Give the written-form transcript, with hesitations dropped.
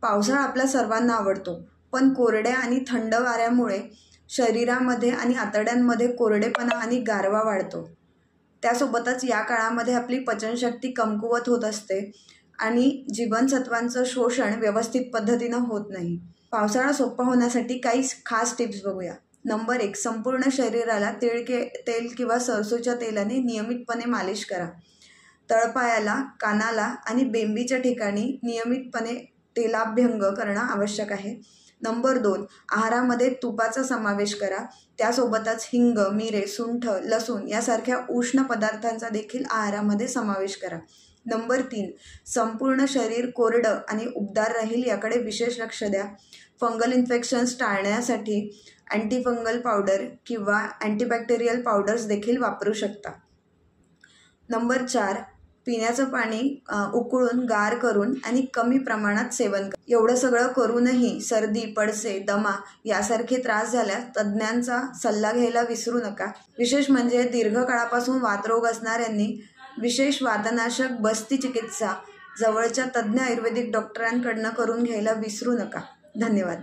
पावसाळा आपल्या सर्वांना आवडतो, पण कोरड्या आणि थंड वाऱ्यामुळे शरीरामध्ये आणि आतड्यांमध्ये कोरडेपणा आणि गारवा वाढतो. त्यासोबतच या काळामध्ये आपली पचनशक्ती कमकुवत होत असते आणि जीवनसत्वांचं शोषण व्यवस्थित पद्धतीनं होत नाही. पावसाळा सोपा होण्यासाठी काही खास टिप्स बघूया. नंबर 1, संपूर्ण शरीराला तेल किंवा सरसोच्या तेलाने नियमितपणे मालिश करा. तळपायाला, कानाला आणि बेंबीच्या ठिकाणी नियमितपणे तेलाभ्यंग करणं आवश्यक आहे. नंबर 2, आहारामध्ये तुपाचा समावेश करा. त्यासोबतच हिंग, मिरे, सुंठ, लसूण यासारख्या उष्ण पदार्थांचा देखील आहारामध्ये समावेश करा. नंबर 3, संपूर्ण शरीर कोरडं आणि उबदार राहील याकडे विशेष लक्ष द्या. फंगल इन्फेक्शन्स टाळण्यासाठी अँटीफंगल पावडर किंवा अँटीबॅक्टेरियल पावडर्स देखील वापरू शकता. नंबर 4, पिण्याचं पाणी उकळून गार करून आणि कमी प्रमाणात सेवन करा. एवढं सगळं करूनही सर्दी, पडसे, दमा यासारखे त्रास झाल्यास तज्ज्ञांचा सल्ला घ्यायला विसरू नका. विशेष म्हणजे दीर्घकाळापासून वातरोग असणाऱ्यांनी विशेष वातनाशक बस्ती चिकित्सा जवळच्या तज्ज्ञ आयुर्वेदिक डॉक्टरांकडून करून घ्यायला विसरू नका. धन्यवाद.